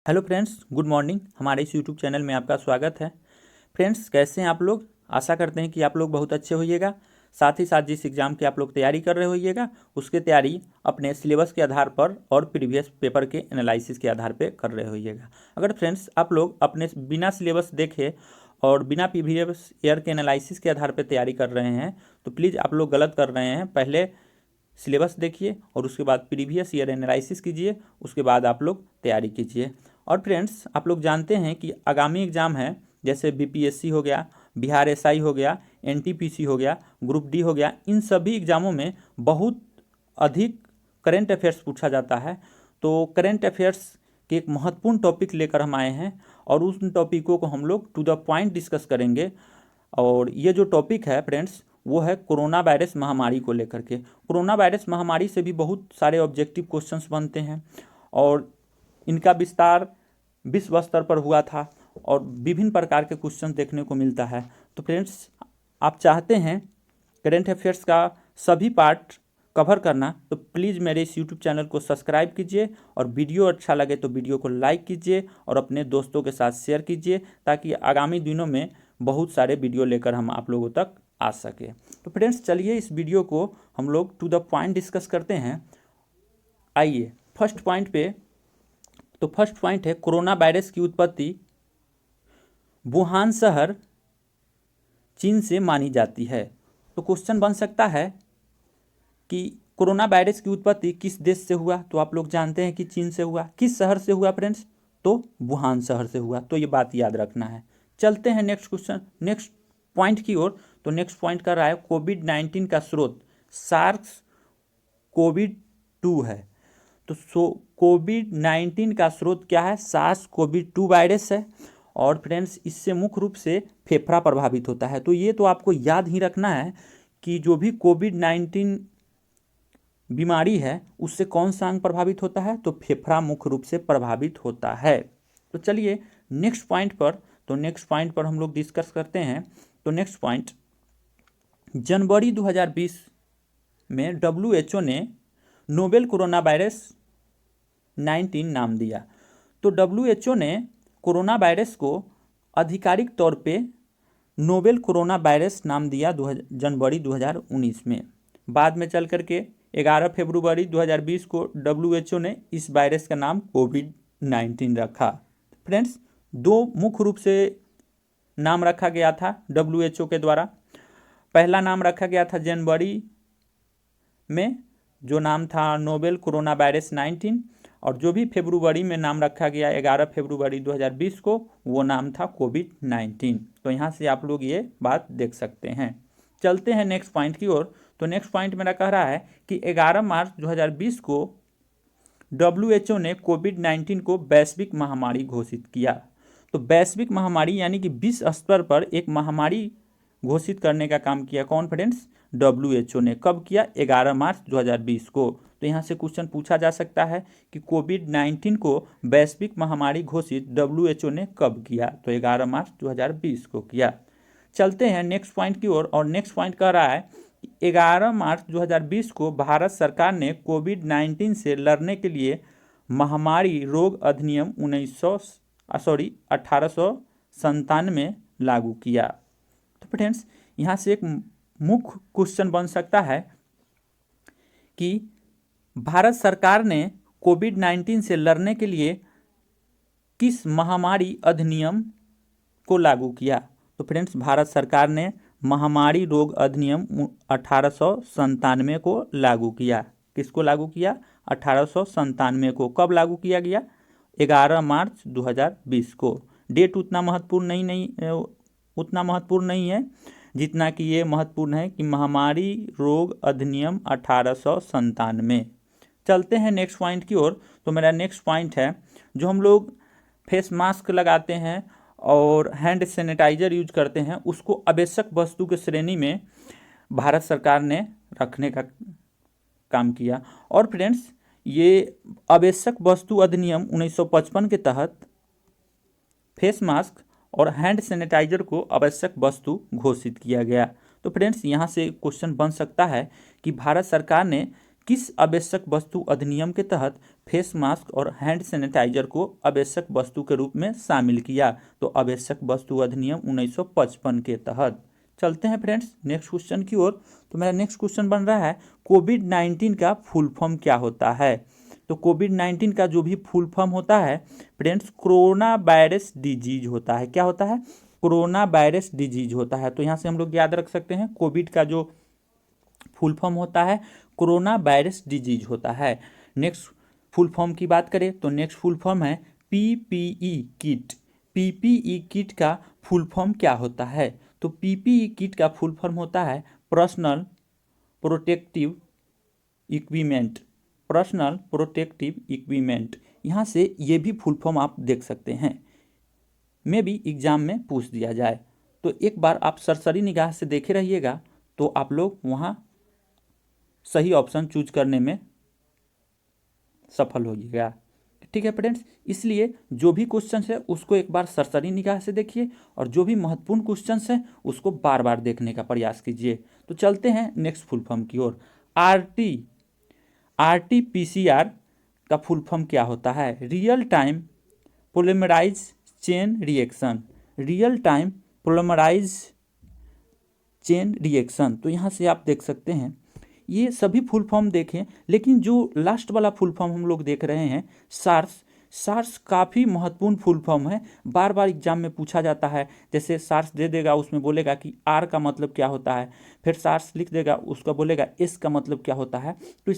Hello friends, good morning. हमारे इस YouTube channel में आपका स्वागत है। फ्रेंड्स, कैसे हैं आप लोग? आशा करते हैं कि आप लोग बहुत अच्छे होइएगा। साथ ही साथ जिस एग्ज़ाम की आप लोग तैयारी कर रहे होइएगा उसके तैयारी अपने सिलेबस के आधार पर और प्रीवियस पेपर के एनालिसिस के आधार पर कर रहे होइएगा। अगर फ्रेंड्स आप लोग अपने बिना सिलेबस देखे और बिना प्रीवियस ईयर के एनालिसिस के आधार पर तैयारी कर रहे हैं तो प्लीज़ आप लोग गलत कर रहे हैं। पहले सिलेबस देखिए और उसके बाद प्रीवियस ईयर एनालिसिस कीजिए, उसके बाद आप लोग तैयारी कीजिए। और फ्रेंड्स, आप लोग जानते हैं कि आगामी एग्ज़ाम है, जैसे बीपीएससी हो गया, बिहार एसआई हो गया, एनटीपीसी हो गया, ग्रुप डी हो गया। इन सभी एग्ज़ामों में बहुत अधिक करंट अफेयर्स पूछा जाता है। तो करंट अफेयर्स के एक महत्वपूर्ण टॉपिक लेकर हम आए हैं और उन टॉपिकों को हम लोग टू द पॉइंट डिस्कस करेंगे। और ये जो टॉपिक है फ्रेंड्स, वो है कोरोना वायरस महामारी को लेकर के। कोरोना वायरस महामारी से भी बहुत सारे ऑब्जेक्टिव क्वेश्चंस बनते हैं और इनका विस्तार विश्व स्तर पर हुआ था और विभिन्न प्रकार के क्वेश्चन देखने को मिलता है। तो फ्रेंड्स, आप चाहते हैं करेंट अफेयर्स का सभी पार्ट कवर करना, तो प्लीज़ मेरे इस यूट्यूब चैनल को सब्सक्राइब कीजिए और वीडियो अच्छा लगे तो वीडियो को लाइक कीजिए और अपने दोस्तों के साथ शेयर कीजिए, ताकि आगामी दिनों में बहुत सारे वीडियो लेकर हम आप लोगों तक आ सके। तो फ्रेंड्स, चलिए इस वीडियो को हम लोग टू द पॉइंट डिस्कस करते हैं। आइए फर्स्ट पॉइंट पे। तो फर्स्ट पॉइंट है कोरोना वायरस की उत्पत्ति वुहान शहर चीन से मानी जाती है। तो क्वेश्चन बन सकता है कि कोरोना वायरस की उत्पत्ति किस देश से हुआ? तो आप लोग जानते हैं कि चीन से हुआ। किस शहर से हुआ फ्रेंड्स? तो वुहान शहर से हुआ। तो ये बात याद रखना है। चलते हैं नेक्स्ट क्वेश्चन, नेक्स्ट पॉइंट की ओर। तो नेक्स्ट पॉइंट कर रहा है कोविड-19 का स्रोत सार्स कोविड-2 है। तो कोविड-19 का स्रोत क्या है? सार्स कोविड-2 वायरस है। और फ्रेंड्स, इससे मुख्य रूप से फेफड़ा प्रभावित होता है। तो ये तो आपको याद ही रखना है कि जो भी कोविड-19 बीमारी है उससे कौन सा अंग प्रभावित होता है? तो फेफड़ा मुख्य रूप से प्रभावित होता है। तो चलिए नेक्स्ट पॉइंट पर। तो नेक्स्ट पॉइंट पर हम लोग डिस्कस करते हैं। तो नेक्स्ट पॉइंट, जनवरी 2020 में WHO ने नोवेल कोरोना वायरस 19 नाम दिया। तो WHO ने कोरोना वायरस को आधिकारिक तौर पे नोवेल कोरोना वायरस नाम दिया जनवरी 2019 में। बाद में चल करके 11 फरवरी 2020 को WHO ने इस वायरस का नाम कोविड-19 रखा। फ्रेंड्स, दो मुख्य रूप से नाम रखा गया था WHO के द्वारा। पहला नाम रखा गया था जनवरी में, जो नाम था नोवेल कोरोना वायरस 19, और जो भी फरवरी में नाम रखा गया 11 फरवरी 2020 को, वो नाम था कोविड-19। तो यहाँ से आप लोग ये बात देख सकते हैं। चलते हैं नेक्स्ट पॉइंट की ओर। तो नेक्स्ट पॉइंट मेरा कह रहा है कि 11 मार्च 2020 को WHO ने कोविड-19 को वैश्विक महामारी घोषित किया। तो वैश्विक महामारी यानी कि विश्व स्तर पर एक महामारी घोषित करने का काम किया कौन फ्रेंड्स? WHO ने। कब किया? 11 मार्च 2020 को। तो यहाँ से क्वेश्चन पूछा जा सकता है कि कोविड-19 को वैश्विक महामारी घोषित WHO ने कब किया? तो 11 मार्च 2020 को किया। चलते हैं नेक्स्ट पॉइंट की ओर। और नेक्स्ट पॉइंट कह रहा है 11 मार्च 2020 को भारत सरकार ने कोविड-19 से लड़ने के लिए महामारी रोग अधिनियम 1897 लागू किया। तो फ्रेंड्स, यहाँ से एक मुख्य क्वेश्चन बन सकता है कि भारत सरकार ने कोविड-19 से लड़ने के लिए किस महामारी अधिनियम को लागू किया? तो फ्रेंड्स, भारत सरकार ने महामारी रोग अधिनियम 1897 को लागू किया। किसको लागू किया? 1897 को। कब लागू किया गया? 11 मार्च 2020 को। डेट उतना महत्वपूर्ण नहीं है जितना कि ये महत्वपूर्ण है कि महामारी रोग अधिनियम 1897। चलते हैं नेक्स्ट पॉइंट की ओर। तो मेरा नेक्स्ट पॉइंट है, जो हम लोग फेस मास्क लगाते हैं और हैंड सैनिटाइजर यूज करते हैं, उसको आवश्यक वस्तु की श्रेणी में भारत सरकार ने रखने का काम किया। और फ्रेंड्स, ये आवश्यक वस्तु अधिनियम 1955 के तहत फेस मास्क और हैंड सैनिटाइजर को आवश्यक वस्तु घोषित किया गया। तो फ्रेंड्स, यहाँ से क्वेश्चन बन सकता है कि भारत सरकार ने किस आवश्यक वस्तु अधिनियम के तहत फेस मास्क और हैंड सैनिटाइजर को आवश्यक वस्तु के रूप में शामिल किया? तो आवश्यक वस्तु अधिनियम 1955 के तहत। चलते हैं फ्रेंड्स नेक्स्ट क्वेश्चन की ओर। तो मेरा नेक्स्ट क्वेश्चन बन रहा है कोविड-19 का फुल फॉर्म क्या होता है? तो कोविड-19 का जो भी फुल फॉर्म होता है फ्रेंड्स कोरोना वायरस डिजीज होता है। क्या होता है? कोरोना वायरस डिजीज होता है। तो यहाँ से हम लोग याद रख सकते हैं कोविड का जो फुल फॉर्म होता है कोरोना वायरस डिजीज होता है। नेक्स्ट फुल फॉर्म की बात करें तो नेक्स्ट फुल फॉर्म है पीपीई किट। पीपीई किट का फुल फॉर्म क्या होता है? तो पीपीई किट का फुल फॉर्म होता है personal protective equipment. Personal protective equipment. यहाँ से ये भी फुल फॉर्म आप देख सकते हैं, मे भी एग्जाम में पूछ दिया जाए। तो एक बार आप सरसरी निगाह से देखे रहिएगा तो आप लोग वहाँ सही ऑप्शन चूज करने में सफल होइएगा। ठीक है फ्रेंड्स, इसलिए जो भी क्वेश्चन है उसको एक बार सरसरी निगाह से देखिए और जो भी महत्वपूर्ण क्वेश्चन है उसको बार बार देखने का प्रयास कीजिए। तो चलते हैं नेक्स्ट फुल फॉर्म की ओर। आरटी-पीसीआर का फुल फॉर्म क्या होता है? Real time polymerase chain reaction. Real time polymerase chain reaction. तो यहाँ से आप देख सकते हैं ये सभी फुल फॉर्म देखें, लेकिन जो लास्ट वाला फुल फॉर्म हम लोग देख रहे हैं सार्स, सार्स काफ़ी महत्वपूर्ण फुल फॉर्म है। बार बार एग्जाम में पूछा जाता है। जैसे सार्स दे देगा उसमें बोलेगा कि आर का मतलब क्या होता है, फिर सार्स लिख देगा उसका बोलेगा एस का मतलब क्या होता है। तो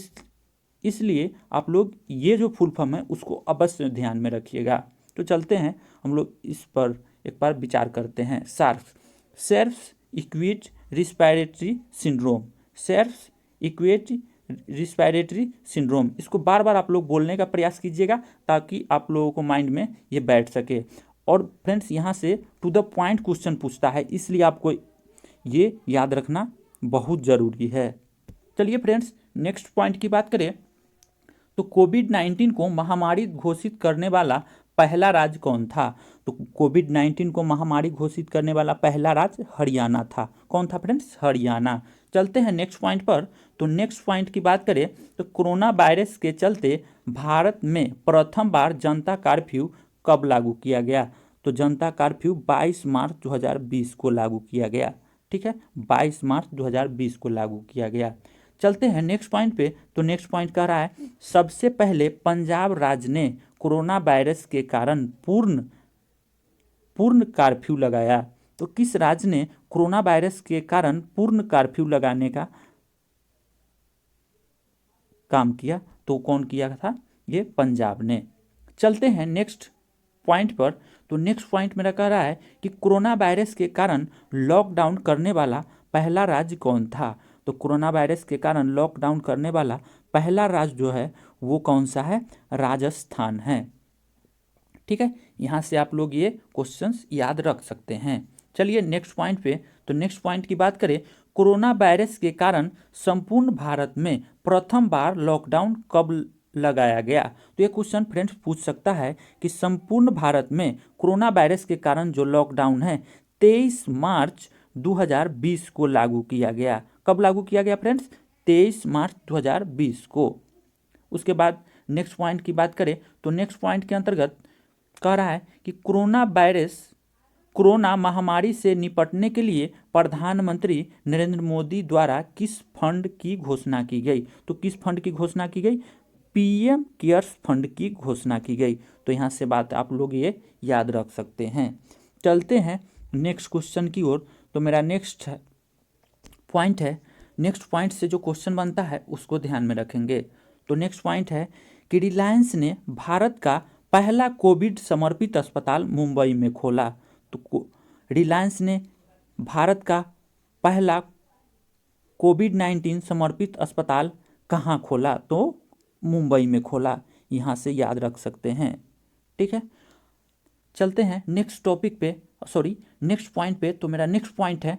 इसलिए आप लोग ये जो फुल फॉर्म है उसको अवश्य ध्यान में रखिएगा। तो चलते हैं हम लोग इस पर एक बार विचार करते हैं। SARS, self acute respiratory syndrome. Self acute respiratory syndrome, इसको बार बार आप लोग बोलने का प्रयास कीजिएगा ताकि आप लोगों को माइंड में ये बैठ सके। और फ्रेंड्स यहाँ से टू द पॉइंट क्वेश्चन पूछता है, इसलिए आपको ये याद रखना बहुत ज़रूरी है। चलिए फ्रेंड्स नेक्स्ट पॉइंट की बात करें तो कोविड-19 को महामारी घोषित करने वाला पहला राज्य कौन था? तो कोविड-19 को महामारी घोषित करने वाला पहला राज्य हरियाणा था। कौन था फ्रेंड्स? हरियाणा। चलते हैं नेक्स्ट पॉइंट पर। तो नेक्स्ट पॉइंट की बात करें तो कोरोना वायरस के चलते भारत में प्रथम बार जनता कर्फ्यू कब लागू किया गया? तो जनता कर्फ्यू 22 मार्च 2020 को लागू किया गया। ठीक है, 22 मार्च 2020 को लागू किया गया। चलते हैं नेक्स्ट पॉइंट पे। तो नेक्स्ट पॉइंट कह रहा है सबसे पहले पंजाब राज्य ने कोरोना वायरस के कारण पूर्ण कर्फ्यू लगाया। तो किस राज्य ने कोरोना वायरस के कारण पूर्ण कर्फ्यू लगाने का काम किया? तो कौन किया था? ये पंजाब ने। चलते हैं नेक्स्ट पॉइंट पर। तो नेक्स्ट पॉइंट मेरा कह रहा है कि कोरोना वायरस के कारण लॉकडाउन करने वाला पहला राज्य कौन था? तो कोरोना वायरस के कारण लॉकडाउन करने वाला पहला राज्य जो है वो कौन सा है? राजस्थान है। ठीक है, यहाँ से आप लोग ये क्वेश्चंस याद रख सकते हैं। चलिए नेक्स्ट पॉइंट पे। तो नेक्स्ट पॉइंट की बात करें कोरोना वायरस के कारण संपूर्ण भारत में प्रथम बार लॉकडाउन कब लगाया गया? तो ये क्वेश्चन फ्रेंड्स पूछ सकता है कि संपूर्ण भारत में कोरोना वायरस के कारण जो लॉकडाउन है 23 मार्च 2020 को लागू किया गया। कब लागू किया गया फ्रेंड्स? 23 मार्च 2020 को। उसके बाद नेक्स्ट पॉइंट की बात करें तो नेक्स्ट पॉइंट के अंतर्गत कह रहा है कि कोरोना महामारी से निपटने के लिए प्रधानमंत्री नरेंद्र मोदी द्वारा किस फंड की घोषणा की गई? तो किस फंड की घोषणा की गई? पीएम केयर्स फंड की घोषणा की गई। तो यहाँ से बात आप लोग ये याद रख सकते हैं। चलते हैं नेक्स्ट क्वेश्चन की ओर। तो मेरा नेक्स्ट पॉइंट है, नेक्स्ट पॉइंट से जो क्वेश्चन बनता है उसको ध्यान में रखेंगे। तो नेक्स्ट पॉइंट है कि रिलायंस ने भारत का पहला कोविड समर्पित अस्पताल मुंबई में खोला। तो रिलायंस ने भारत का पहला कोविड-19 समर्पित अस्पताल कहाँ खोला? तो मुंबई में खोला। यहाँ से याद रख सकते हैं। ठीक है, चलते हैं नेक्स्ट टॉपिक पे, सॉरी नेक्स्ट पॉइंट पे। तो मेरा नेक्स्ट पॉइंट है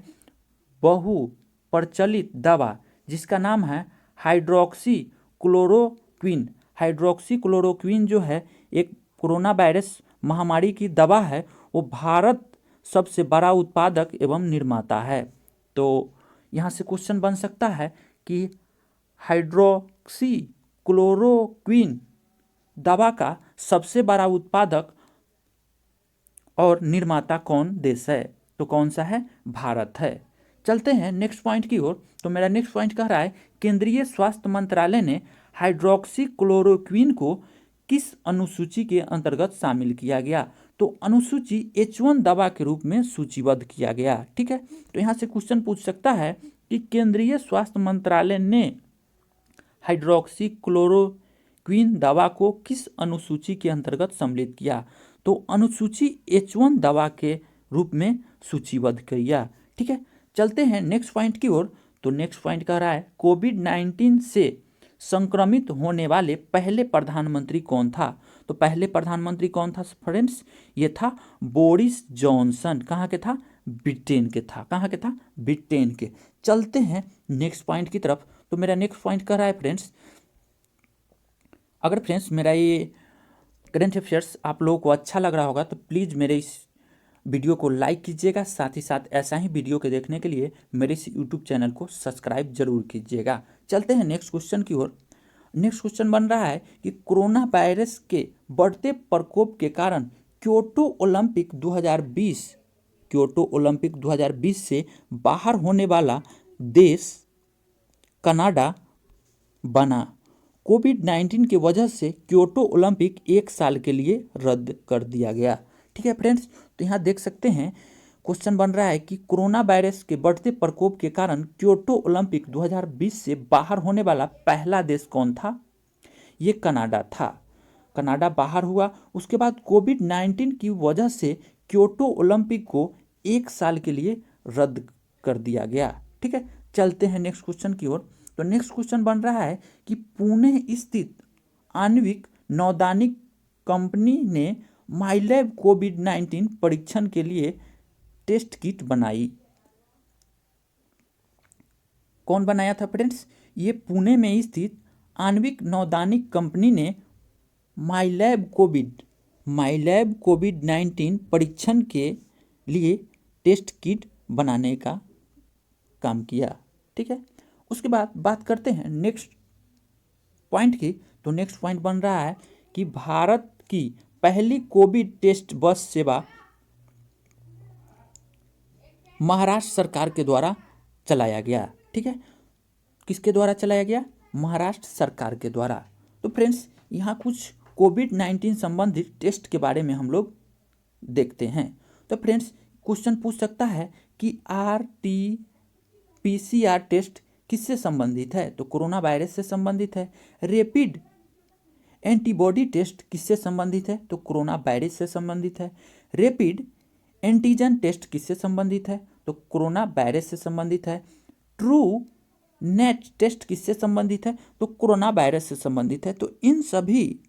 बहु प्रचलित दवा जिसका नाम है हाइड्रोक्सी क्लोरोक्विन। हाइड्रोक्सी क्लोरोक्विन जो है एक कोरोना वायरस महामारी की दवा है, वो भारत सबसे बड़ा उत्पादक एवं निर्माता है। तो यहाँ से क्वेश्चन बन सकता है कि हाइड्रॉक्सीक्लोरोक्विन दवा का सबसे बड़ा उत्पादक और निर्माता कौन देश है? तो कौन सा है? भारत है। चलते हैं नेक्स्ट पॉइंट की ओर। तो मेरा नेक्स्ट पॉइंट कह रहा है केंद्रीय स्वास्थ्य मंत्रालय ने हाइड्रॉक्सीक्लोरोक्विन को किस अनुसूची के अंतर्गत शामिल किया गया? तो अनुसूची H1 दवा के रूप में सूचीबद्ध किया गया। ठीक है, तो यहाँ से क्वेश्चन पूछ सकता है कि केंद्रीय स्वास्थ्य मंत्रालय ने हाइड्रॉक्सीक्लोरोक्विन दवा को किस अनुसूची के अंतर्गत सम्मिलित किया? तो अनुसूची H1 दवा के रूप में सूचीबद्ध किया। ठीक है, चलते हैं नेक्स्ट पॉइंट की ओर। तो नेक्स्ट पॉइंट कह रहा है कोविड-19 से संक्रमित होने वाले पहले प्रधानमंत्री कौन था? तो पहले प्रधानमंत्री कौन था फ्रेंड्स? ये था बोरिस जॉनसन। कहाँ के था? ब्रिटेन के था। कहाँ के था? ब्रिटेन के। चलते हैं नेक्स्ट पॉइंट की तरफ। तो मेरा नेक्स्ट पॉइंट कह रहा है फ्रेंड्स, अगर फ्रेंड्स मेरा ये करंट अफेयर्स आप लोगों को अच्छा लग रहा होगा तो प्लीज़ मेरे इस वीडियो को लाइक कीजिएगा, साथ ही साथ ऐसा ही वीडियो के देखने के लिए मेरे इस यूट्यूब चैनल को सब्सक्राइब जरूर कीजिएगा। चलते हैं नेक्स्ट क्वेश्चन की ओर। नेक्स्ट क्वेश्चन बन रहा है कि कोरोना वायरस के बढ़ते प्रकोप के कारण क्योटो ओलंपिक 2020 से बाहर होने वाला देश कनाडा बना। कोविड-19 की वजह से क्योटो ओलंपिक 1 साल के लिए रद्द कर दिया गया। ठीक है फ्रेंड्स, तो यहाँ देख सकते हैं क्वेश्चन बन रहा है कि कोरोना वायरस के बढ़ते प्रकोप के कारण क्योटो ओलंपिक 2020 से बाहर होने वाला पहला देश कौन था? ये कनाडा था। कनाडा बाहर हुआ। उसके बाद कोविड-19 की वजह से क्योटो ओलंपिक को 1 साल के लिए रद्द कर दिया गया। ठीक है, चलते हैं नेक्स्ट क्वेश्चन की ओर। तो नेक्स्ट क्वेश्चन बन रहा है कि पुणे स्थित आणविक नौदानिक कंपनी ने माइलैब कोविड-19 परीक्षण के लिए टेस्ट किट बनाई। कौन बनाया था फ्रेंड्स? ये पुणे में स्थित आणविक नौदानिक कंपनी ने माइलैब कोविड-19 परीक्षण के लिए टेस्ट किट बनाने का काम किया। ठीक है, उसके बाद बात करते हैं नेक्स्ट पॉइंट की। तो नेक्स्ट पॉइंट बन रहा है कि भारत की पहली कोविड टेस्ट बस सेवा महाराष्ट्र सरकार के द्वारा चलाया गया। ठीक है, किसके द्वारा चलाया गया? महाराष्ट्र सरकार के द्वारा। तो फ्रेंड्स यहाँ कुछ कोविड-19 संबंधित टेस्ट के बारे में हम लोग देखते हैं। तो फ्रेंड्स क्वेश्चन पूछ सकता है कि RT-PCR टेस्ट किससे संबंधित है? तो कोरोना वायरस से संबंधित है। रैपिड एंटीबॉडी टेस्ट किससे संबंधित है? तो कोरोना वायरस से संबंधित है। रैपिड एंटीजन टेस्ट किससे संबंधित है? तो कोरोना वायरस से संबंधित है। ट्रू नेट टेस्ट किससे संबंधित है? तो कोरोना वायरस से संबंधित है। तो इन सभी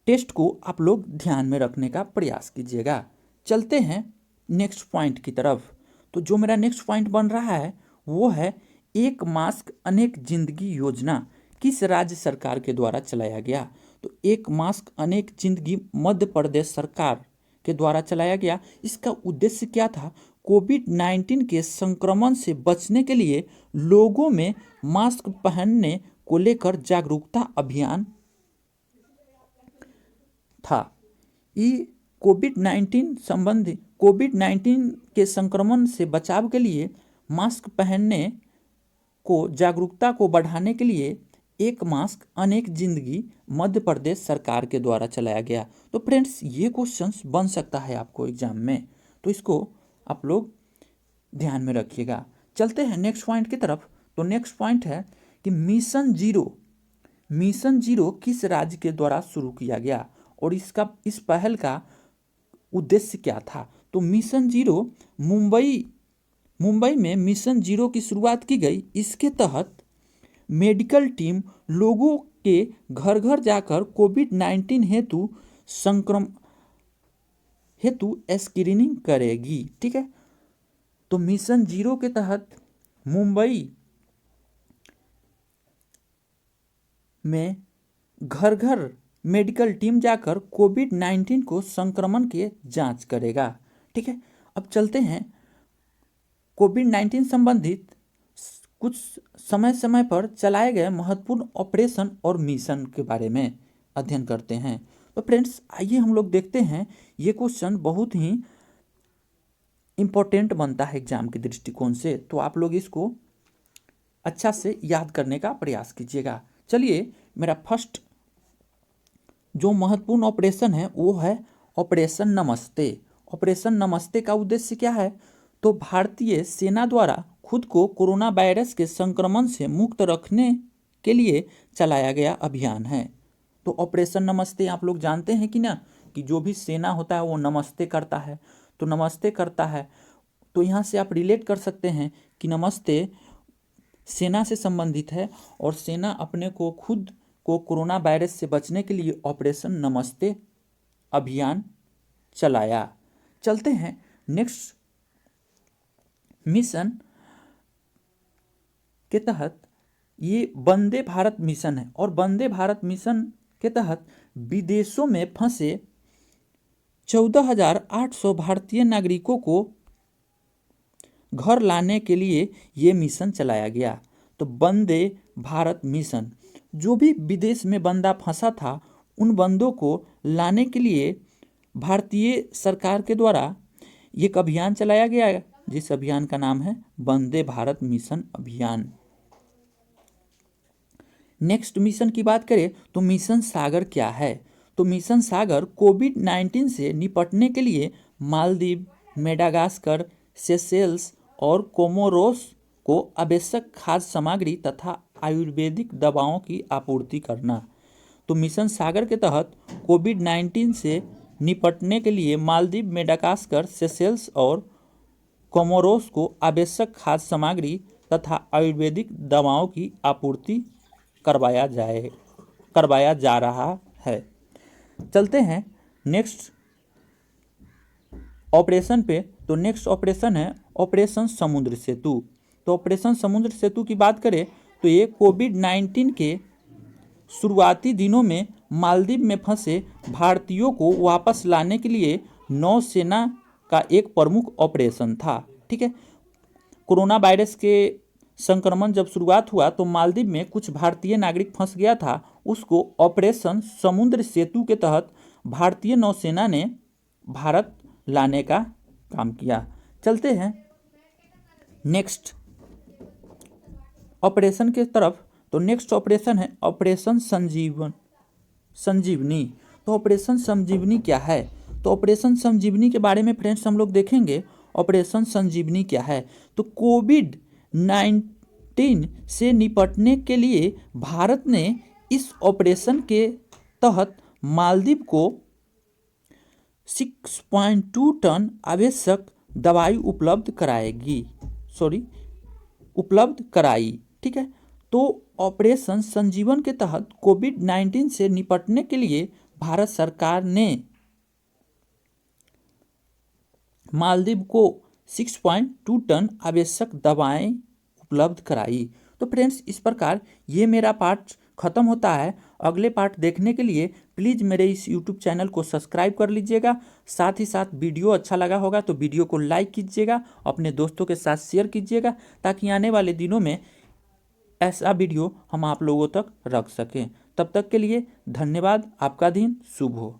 टेस्ट को आप लोग ध्यान में रखने का प्रयास कीजिएगा। चलते हैं नेक्स्ट पॉइंट की तरफ। तो जो मेरा नेक्स्ट पॉइंट बन रहा है वो है एक मास्क अनेक जिंदगी योजना किस राज्य सरकार के द्वारा चलाया गया? तो एक मास्क अनेक जिंदगी मध्य प्रदेश सरकार के द्वारा चलाया गया। इसका उद्देश्य क्या था? कोविड-19 के संक्रमण से बचने के लिए लोगों में मास्क पहनने को लेकर जागरूकता अभियान था। ये कोविड-19 के संक्रमण से बचाव के लिए मास्क पहनने को जागरूकता को बढ़ाने के लिए एक मास्क अनेक जिंदगी मध्य प्रदेश सरकार के द्वारा चलाया गया। तो फ्रेंड्स ये क्वेश्चंस बन सकता है आपको एग्जाम में, तो इसको आप लोग ध्यान में रखिएगा। चलते हैं नेक्स्ट पॉइंट की तरफ। तो नेक्स्ट पॉइंट है कि मिशन जीरो किस राज्य के द्वारा शुरू किया गया और इस पहल का उद्देश्य क्या था? तो मिशन जीरो मुंबई में मिशन जीरो की शुरुआत की गई। इसके तहत मेडिकल टीम लोगों के घर घर जाकर कोविड-19 हेतु स्क्रीनिंग करेगी। ठीक है, तो मिशन जीरो के तहत मुंबई में घर घर मेडिकल टीम जाकर कोविड-19 को संक्रमण के जांच करेगा। ठीक है, अब चलते हैं कोविड-19 संबंधित कुछ समय समय पर चलाए गए महत्वपूर्ण ऑपरेशन और मिशन के बारे में अध्ययन करते हैं। तो फ्रेंड्स आइए हम लोग देखते हैं, ये क्वेश्चन बहुत ही इम्पोर्टेंट बनता है एग्जाम के दृष्टिकोण से, तो आप लोग इसको अच्छा से याद करने का प्रयास कीजिएगा। चलिए, मेरा फर्स्ट जो महत्वपूर्ण ऑपरेशन है वो है ऑपरेशन नमस्ते। ऑपरेशन नमस्ते का उद्देश्य क्या है? तो भारतीय सेना द्वारा खुद को कोरोना वायरस के संक्रमण से मुक्त रखने के लिए चलाया गया अभियान है। तो ऑपरेशन नमस्ते आप लोग जानते हैं कि ना, कि जो भी सेना होता है वो नमस्ते करता है। तो नमस्ते करता है, तो यहाँ से आप रिलेट कर सकते हैं कि नमस्ते सेना से संबंधित है और सेना अपने को खुद को कोरोना वायरस से बचने के लिए ऑपरेशन नमस्ते अभियान चलाया। चलते हैं नेक्स्ट मिशन के तहत, ये वंदे भारत मिशन है और वंदे भारत मिशन के तहत विदेशों में फंसे 14,800 भारतीय नागरिकों को घर लाने के लिए ये मिशन चलाया गया। तो वंदे भारत मिशन, जो भी विदेश में बंदा फंसा था उन बंदों को लाने के लिए भारतीय सरकार के द्वारा एक अभियान चलाया गया है, जिस अभियान का नाम है वंदे भारत मिशन अभियान। नेक्स्ट मिशन की बात करें तो मिशन सागर क्या है? तो मिशन सागर कोविड-19 से निपटने के लिए मालदीव, मेडागास्कर, सेशेल्स और कोमोरोस को आवश्यक खाद्य सामग्री तथा आयुर्वेदिक दवाओं की आपूर्ति करना। तो मिशन सागर के तहत कोविड-19 से निपटने के लिए मालदीव, मेडागास्कर, सेशेल्स और कोमोरोस को आवश्यक खाद्य सामग्री तथा आयुर्वेदिक दवाओं की आपूर्ति करवाया जा रहा है। चलते हैं नेक्स्ट ऑपरेशन पे। तो नेक्स्ट ऑपरेशन है ऑपरेशन समुद्र सेतु। तो ऑपरेशन समुद्र सेतु की बात करें तो ये कोविड-19 के शुरुआती दिनों में मालदीव में फंसे भारतीयों को वापस लाने के लिए नौसेना का एक प्रमुख ऑपरेशन था। ठीक है, कोरोना वायरस के संक्रमण जब शुरुआत हुआ तो मालदीव में कुछ भारतीय नागरिक फंस गया था, उसको ऑपरेशन समुद्र सेतु के तहत भारतीय नौसेना ने भारत लाने का काम किया। चलते हैं नेक्स्ट ऑपरेशन के तरफ। तो नेक्स्ट ऑपरेशन है ऑपरेशन संजीवनी। तो ऑपरेशन संजीवनी क्या है? तो ऑपरेशन संजीवनी के बारे में फ्रेंड्स हम लोग देखेंगे ऑपरेशन संजीवनी क्या है। तो कोविड-19 से निपटने के लिए भारत ने इस ऑपरेशन के तहत मालदीव को 6.2 टन आवश्यक दवाई उपलब्ध कराई। ठीक है, तो ऑपरेशन संजीवन के तहत कोविड-19 से निपटने के लिए भारत सरकार ने मालदीव को 6.2 टन आवश्यक दवाएं उपलब्ध कराई। तो फ्रेंड्स इस प्रकार ये मेरा पार्ट खत्म होता है। अगले पार्ट देखने के लिए प्लीज़ मेरे इस यूट्यूब चैनल को सब्सक्राइब कर लीजिएगा। साथ ही साथ वीडियो अच्छा लगा होगा तो वीडियो को लाइक कीजिएगा, अपने दोस्तों के साथ शेयर कीजिएगा, ताकि आने वाले दिनों में ऐसा वीडियो हम आप लोगों तक रख सकें। तब तक के लिए धन्यवाद। आपका दिन शुभ हो।